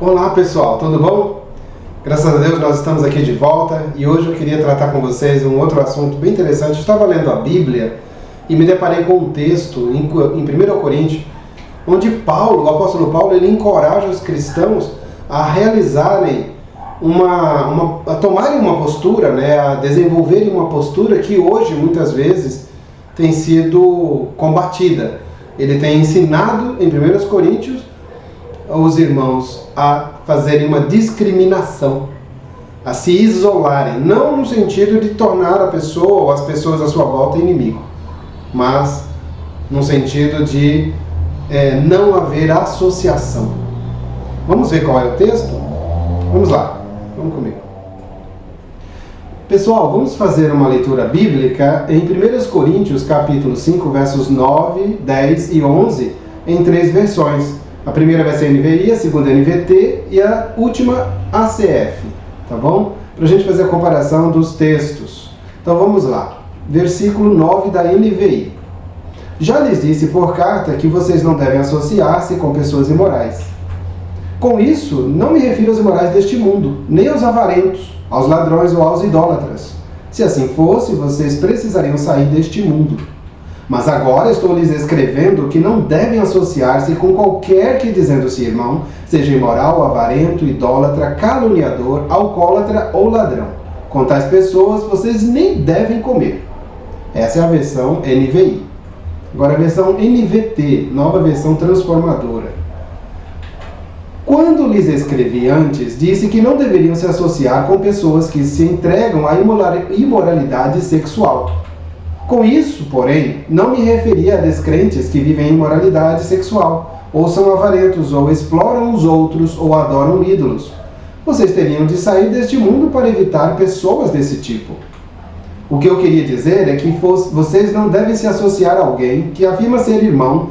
Olá pessoal, tudo bom? Graças a Deus nós estamos aqui de volta e hoje eu queria tratar com vocês um outro assunto bem interessante. Eu estava lendo a Bíblia e me deparei com um texto em 1 Coríntios, onde Paulo, o apóstolo Paulo, ele encoraja os cristãos a realizarem a tomarem uma postura, a desenvolverem uma postura que hoje muitas vezes tem sido combatida. Ele tem ensinado em 1 Coríntios os irmãos a fazerem uma discriminação, a se isolarem, não no sentido de tornar a pessoa ou as pessoas à sua volta inimigo, mas no sentido de não haver associação. Vamos ver qual é o texto? Vamos lá, vamos comigo. Pessoal, vamos fazer uma leitura bíblica em 1 Coríntios, capítulo 5, versos 9, 10 e 11, em 3 versões. A primeira vai ser NVI, a segunda NVT e a última ACF, tá bom? Para a gente fazer a comparação dos textos. Então vamos lá. Versículo 9 da NVI. Já lhes disse por carta que vocês não devem associar-se com pessoas imorais. Com isso, não me refiro aos imorais deste mundo, nem aos avarentos, aos ladrões ou aos idólatras. Se assim fosse, vocês precisariam sair deste mundo. Mas agora estou lhes escrevendo que não devem associar-se com qualquer que, dizendo-se irmão, seja imoral, avarento, idólatra, caluniador, alcoólatra ou ladrão. Com tais pessoas vocês nem devem comer. Essa é a versão NVI. Agora a versão NVT, nova versão transformadora. Quando lhes escrevi antes, disse que não deveriam se associar com pessoas que se entregam à imoralidade sexual. Com isso, porém, não me referia a descrentes que vivem em imoralidade sexual, ou são avarentos, ou exploram os outros, ou adoram ídolos. Vocês teriam de sair deste mundo para evitar pessoas desse tipo. O que eu queria dizer é que vocês não devem se associar a alguém que afirma ser irmão,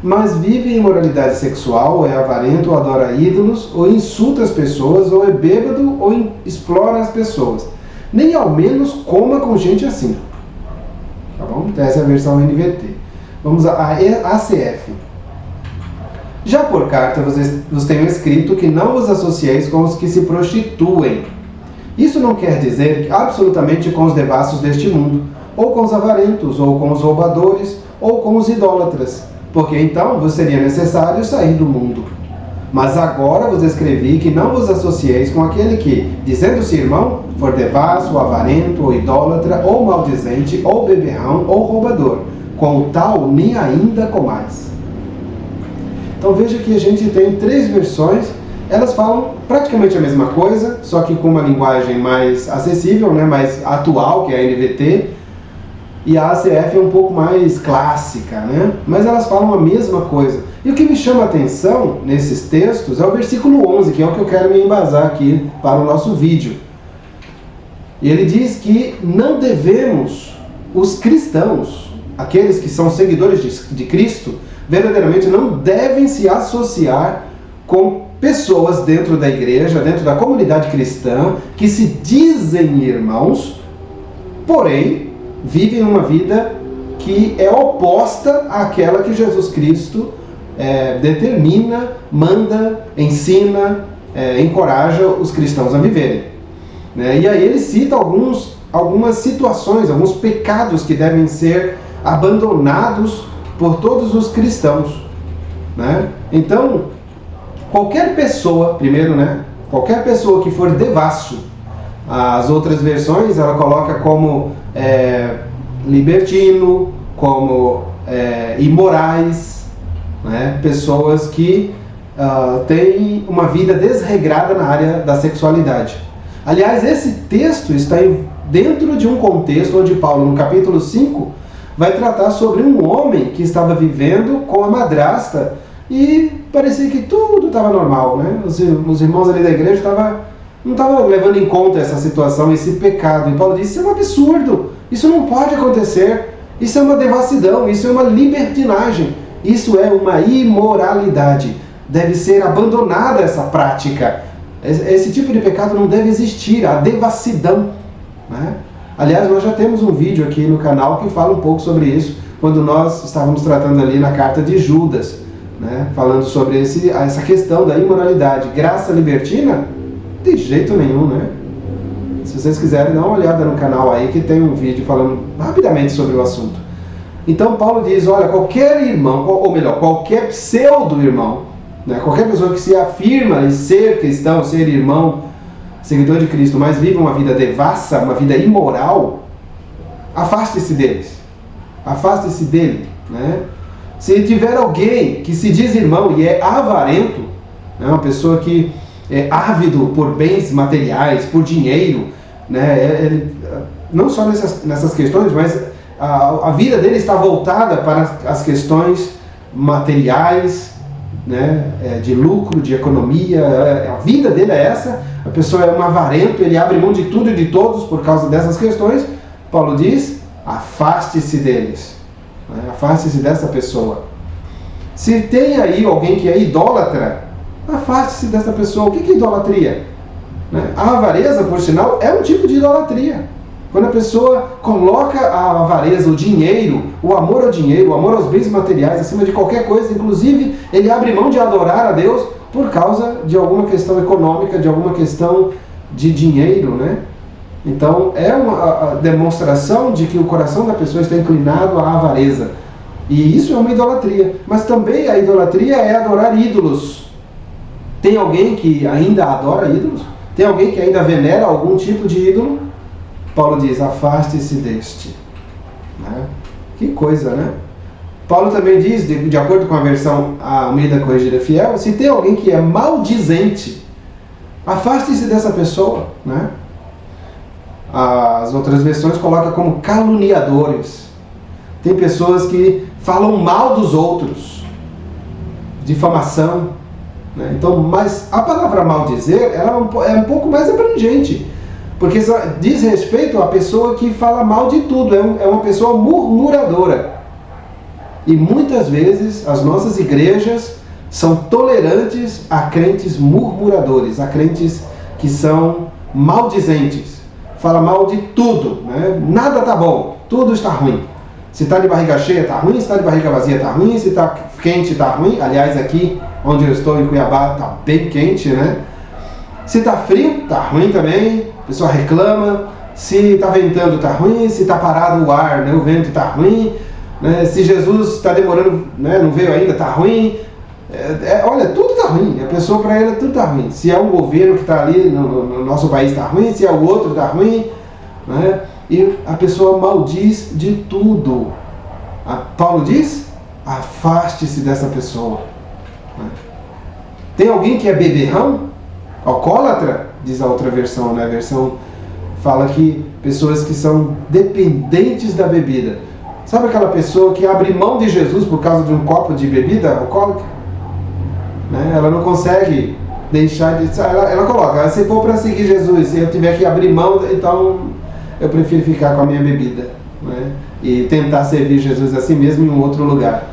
mas vive em imoralidade sexual, ou é avarento, ou adora ídolos, ou insulta as pessoas, ou é bêbado, ou explora as pessoas. Nem ao menos coma com gente assim. Tá bom? Então essa é a versão NVT. Vamos à ACF. Já por carta vos tenho escrito que não vos associeis com os que se prostituem. Isso não quer dizer absolutamente com os devassos deste mundo, ou com os avarentos, ou com os roubadores, ou com os idólatras, porque então vos seria necessário sair do mundo. Mas agora vos escrevi que não vos associeis com aquele que, dizendo-se irmão, for devasso, avarento, ou idólatra, ou maldizente, ou beberrão, ou roubador. Com o tal, nem ainda comais. Então veja que a gente tem 3 versões, elas falam praticamente a mesma coisa, só que com uma linguagem mais acessível, mais atual, que é a NVT, e a ACF é um pouco mais clássica, mas elas falam a mesma coisa. E o que me chama a atenção nesses textos é o versículo 11, que é o que eu quero me embasar aqui para o nosso vídeo. E ele diz que não devemos, os cristãos, aqueles que são seguidores de Cristo, verdadeiramente não devem se associar com pessoas dentro da igreja, dentro da comunidade cristã, que se dizem irmãos, porém vivem uma vida que é oposta àquela que Jesus Cristo determina, manda, ensina, encoraja os cristãos a viverem. E aí ele cita algumas situações, alguns pecados que devem ser abandonados por todos os cristãos. Então, qualquer pessoa, qualquer pessoa que for devasso, as outras versões ela coloca como libertino, como imorais, pessoas que têm uma vida desregrada na área da sexualidade. Aliás, esse texto está dentro de um contexto onde Paulo, no capítulo 5, vai tratar sobre um homem que estava vivendo com a madrasta e parecia que tudo estava normal. Os irmãos ali da igreja não estavam levando em conta essa situação, esse pecado. E Paulo disse: isso é um absurdo, isso não pode acontecer, isso é uma devassidão, isso é uma libertinagem, isso é uma imoralidade. Deve ser abandonada essa prática. Esse tipo de pecado não deve existir, a devassidão. Aliás, nós já temos um vídeo aqui no canal que fala um pouco sobre isso, quando nós estávamos tratando ali na carta de Judas. né, falando sobre essa questão da imoralidade. Graça libertina? De jeito nenhum, né? Se vocês quiserem, dá uma olhada no canal aí que tem um vídeo falando rapidamente sobre o assunto. Então Paulo diz, olha, qualquer irmão, ou melhor, qualquer pseudo-irmão, né, qualquer pessoa que se afirma em ser cristão, ser irmão, seguidor de Cristo, mas vive uma vida devassa, uma vida imoral, afaste-se deles. Afaste-se dele, né? Se tiver alguém que se diz irmão e é avarento, né, uma pessoa que é ávido por bens materiais, por dinheiro, né, não só nessas questões, mas a vida dele está voltada para as questões materiais, né, de lucro, de economia, a vida dele é essa, a pessoa é um avarento, ele abre mão de tudo e de todos por causa dessas questões. Paulo diz, afaste-se deles, né, afaste-se dessa pessoa. Se tem aí alguém que é idólatra, afaste-se dessa pessoa. O que é idolatria? Né? A avareza, por sinal, é um tipo de idolatria. Quando a pessoa coloca a avareza, o dinheiro, o amor ao dinheiro, o amor aos bens materiais, acima de qualquer coisa, inclusive ele abre mão de adorar a Deus por causa de alguma questão econômica, de alguma questão de dinheiro, né? Então é uma demonstração de que o coração da pessoa está inclinado à avareza. E isso é uma idolatria. Mas também a idolatria é adorar ídolos. Tem alguém que ainda adora ídolos? Tem alguém que ainda venera algum tipo de ídolo? Paulo diz, afaste-se deste. Né? Que coisa, né? Paulo também diz, de acordo com a versão Almeida Corrigida Fiel, se tem alguém que é maldizente, afaste-se dessa pessoa. Né? As outras versões colocam como caluniadores. Tem pessoas que falam mal dos outros. Difamação. Né? Então, mas a palavra maldizer ela é um pouco mais abrangente. Porque diz respeito à pessoa que fala mal de tudo, é uma pessoa murmuradora. E muitas vezes as nossas igrejas são tolerantes a crentes murmuradores, a crentes que são maldizentes. Fala mal de tudo, né? Nada está bom, tudo está ruim. Se está de barriga cheia está ruim, se está de barriga vazia está ruim, se está quente está ruim. Aliás, aqui onde eu estou em Cuiabá está bem quente, né? Se está frio, está ruim também, a pessoa reclama. Se está ventando, está ruim. Se está parado o ar, né, o vento está ruim. Né? Se Jesus está demorando, né, não veio ainda, está ruim. Olha, tudo está ruim. A pessoa, para ela, tudo está ruim. Se é um governo que está ali no nosso país, está ruim. Se é o outro, está ruim. Né? E a pessoa maldiz de tudo. Paulo diz, afaste-se dessa pessoa. Né? Tem alguém que é beberrão? Alcoólatra, diz a outra versão, né? A versão fala que pessoas que são dependentes da bebida. Sabe aquela pessoa que abre mão de Jesus por causa de um copo de bebida alcoólica? Né? Ela não consegue deixar de... Ela coloca, se for para seguir Jesus, se eu tiver que abrir mão, então eu prefiro ficar com a minha bebida. Né? E tentar servir Jesus a si mesmo em um outro lugar.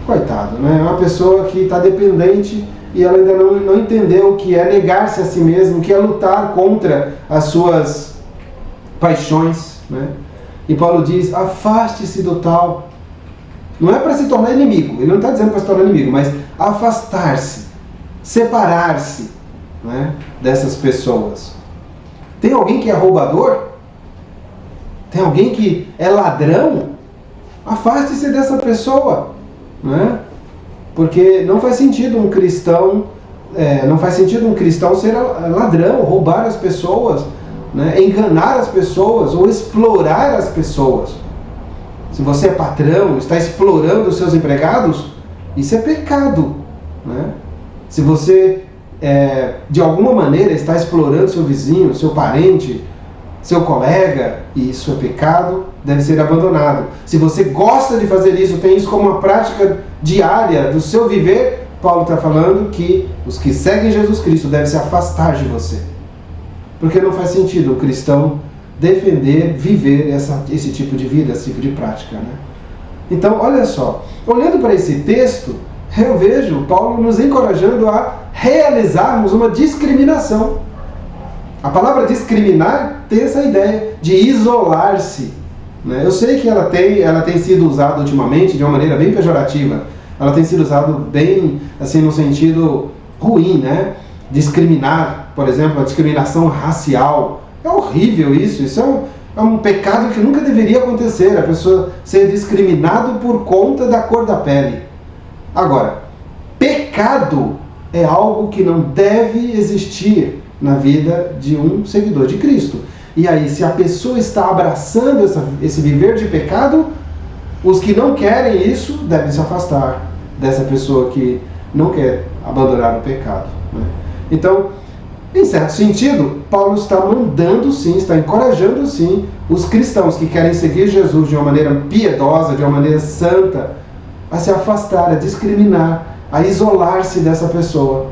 Coitado, né? É uma pessoa que está dependente e ela ainda não entendeu o que é negar-se a si mesmo, o que é lutar contra as suas paixões. Né? E Paulo diz, afaste-se do tal. Não é para se tornar inimigo, ele não está dizendo para se tornar inimigo, mas afastar-se, separar-se, né, dessas pessoas. Tem alguém que é roubador? Tem alguém que é ladrão? Afaste-se dessa pessoa. Né? Porque não faz sentido um cristão ser ladrão, roubar as pessoas, né? Enganar as pessoas ou explorar as pessoas. Se você é patrão, está explorando os seus empregados, isso é pecado. Né? Se você de alguma maneira está explorando seu vizinho, seu parente, seu colega, isso é pecado, deve ser abandonado. Se você gosta de fazer isso, tem isso como uma prática diária do seu viver, Paulo está falando que os que seguem Jesus Cristo devem se afastar de você. Porque não faz sentido o cristão defender, viver esse tipo de vida, esse tipo de prática. Né? Então, olha só, olhando para esse texto, eu vejo Paulo nos encorajando a realizarmos uma discriminação. A palavra discriminar tem essa ideia de isolar-se. Né? Eu sei que ela tem sido usada ultimamente de uma maneira bem pejorativa. ela tem sido usada bem, assim, no sentido ruim, né? Discriminar, por exemplo, a discriminação racial. É horrível isso, é um pecado que nunca deveria acontecer, a pessoa ser discriminado por conta da cor da pele. Agora, pecado é algo que não deve existir na vida de um seguidor de Cristo. E aí, se a pessoa está abraçando esse viver de pecado, os que não querem isso devem se afastar dessa pessoa que não quer abandonar o pecado, né? Então, em certo sentido, Paulo está mandando sim, está encorajando sim os cristãos que querem seguir Jesus de uma maneira piedosa, de uma maneira santa, a se afastar, a discriminar, a isolar-se dessa pessoa.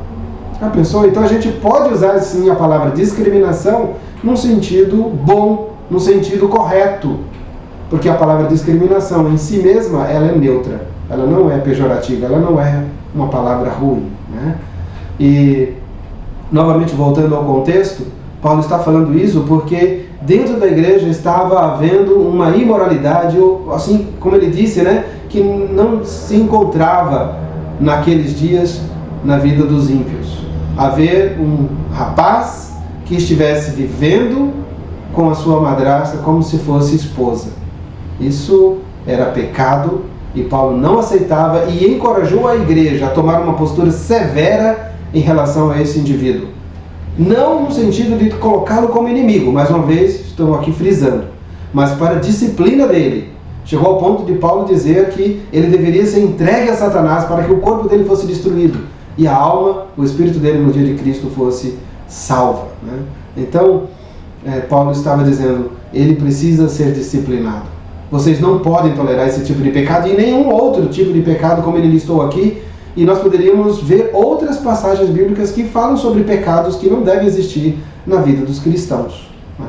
A pessoa, então a gente pode usar sim a palavra discriminação num sentido bom, num sentido correto, porque a palavra discriminação em si mesma, ela é neutra, ela não é pejorativa, ela não é uma palavra ruim, né? E novamente, voltando ao contexto, Paulo está falando isso porque dentro da igreja estava havendo uma imoralidade, assim como ele disse, né, que não se encontrava naqueles dias na vida dos ímpios. Haver um rapaz que estivesse vivendo com a sua madrasta como se fosse esposa. Isso era pecado e Paulo não aceitava e encorajou a igreja a tomar uma postura severa em relação a esse indivíduo. Não no sentido de colocá-lo como inimigo, mais uma vez, estou aqui frisando, mas para a disciplina dele. Chegou ao ponto de Paulo dizer que ele deveria ser entregue a Satanás para que o corpo dele fosse destruído e a alma, o espírito dele no dia de Cristo fosse salva, né? Então, Paulo estava dizendo, ele precisa ser disciplinado. Vocês não podem tolerar esse tipo de pecado e nenhum outro tipo de pecado como ele listou aqui. E nós poderíamos ver outras passagens bíblicas que falam sobre pecados que não devem existir na vida dos cristãos, né?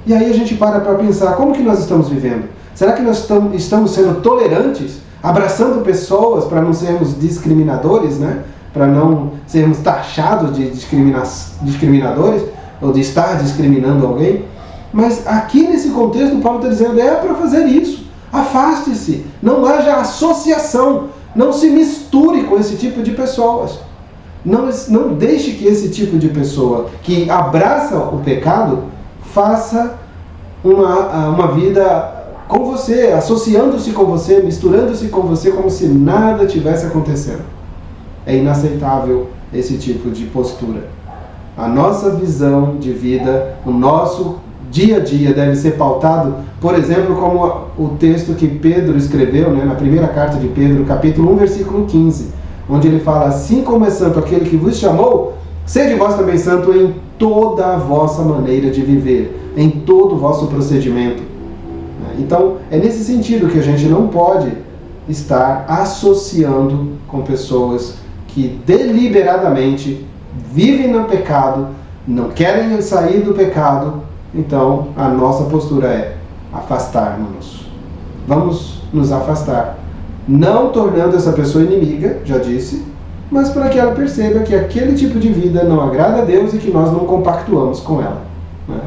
E aí a gente para pensar, como que nós estamos vivendo? Será que nós estamos sendo tolerantes, abraçando pessoas para não sermos discriminadores, né? Para não sermos taxados de discriminadores ou de estar discriminando alguém? Mas aqui nesse contexto, Paulo está dizendo, é para fazer isso. Afaste-se, não haja associação. Não se misture com esse tipo de pessoas. Não deixe que esse tipo de pessoa que abraça o pecado faça uma vida com você, associando-se com você, misturando-se com você como se nada tivesse acontecendo. É inaceitável esse tipo de postura. A nossa visão de vida, o nosso dia a dia deve ser pautado, por exemplo, como o texto que Pedro escreveu, né, na primeira carta de Pedro, capítulo 1, versículo 15, onde ele fala, assim como é santo aquele que vos chamou, sede vós também santo em toda a vossa maneira de viver, em todo o vosso procedimento. Então, é nesse sentido que a gente não pode estar associando com pessoas que deliberadamente vivem no pecado, não querem sair do pecado. Então, a nossa postura é afastar-nos. Vamos nos afastar. Não tornando essa pessoa inimiga, já disse, mas para que ela perceba que aquele tipo de vida não agrada a Deus e que nós não compactuamos com ela, né?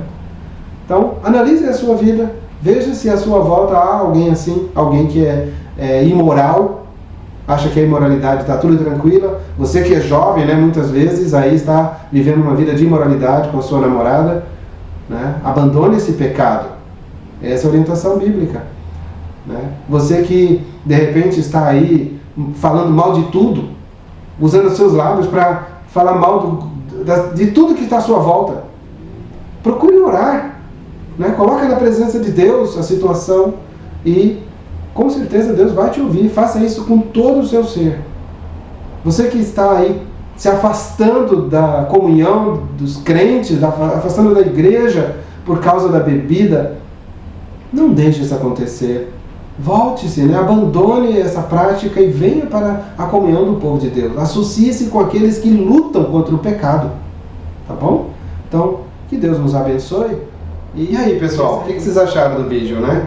Então, analise a sua vida, veja se à sua volta há alguém assim, alguém que é imoral, acha que a imoralidade está tudo tranquila. Você que é jovem, né, muitas vezes, aí está vivendo uma vida de imoralidade com a sua namorada, né? Abandone esse pecado. Essa é a orientação bíblica, né? Você que de repente está aí falando mal de tudo, usando os seus lábios para falar mal de tudo que está à sua volta, procure orar, né? Coloque na presença de Deus a situação e com certeza Deus vai te ouvir. Faça isso com todo o seu ser. Você que está aí se afastando da comunhão dos crentes, afastando da igreja por causa da bebida, não deixe isso acontecer. Volte-se, né? Abandone essa prática e venha para a comunhão do povo de Deus. Associe-se com aqueles que lutam contra o pecado. Tá bom? Então, que Deus nos abençoe. E aí, pessoal, o que vocês acharam do vídeo, né?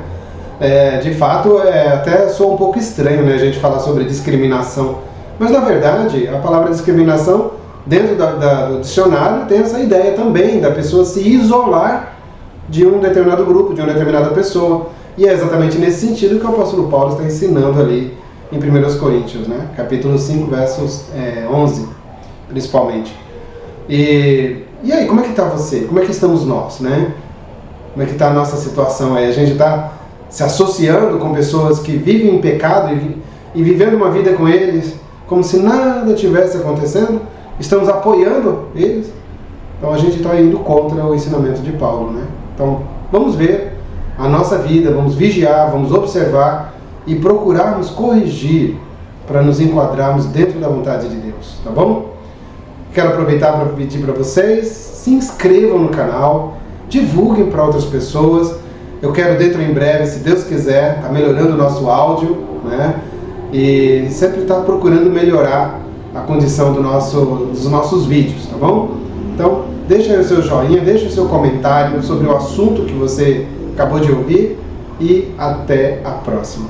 De fato, até soa um pouco estranho, né, a gente falar sobre discriminação. Mas, na verdade, a palavra discriminação, dentro do dicionário, tem essa ideia também da pessoa se isolar de um determinado grupo, de uma determinada pessoa. E é exatamente nesse sentido que o apóstolo Paulo está ensinando ali em 1 Coríntios, né? Capítulo 5, versos 11, principalmente. E aí, como é que está você? Como é que estamos nós, né? Como é que está a nossa situação aí? A gente está se associando com pessoas que vivem em pecado e vivendo uma vida com eles como se nada tivesse acontecendo? Estamos apoiando eles? Então a gente está indo contra o ensinamento de Paulo, né? Então vamos ver a nossa vida, vamos vigiar, vamos observar e procurarmos corrigir para nos enquadrarmos dentro da vontade de Deus, tá bom? Quero aproveitar para pedir para vocês, se inscrevam no canal, divulguem para outras pessoas. Eu quero dentro em breve, se Deus quiser, tá melhorando o nosso áudio, né? E sempre estar procurando melhorar a condição dos nossos vídeos, tá bom? Então, deixa aí o seu joinha, deixa o seu comentário sobre o assunto que você acabou de ouvir e até a próxima.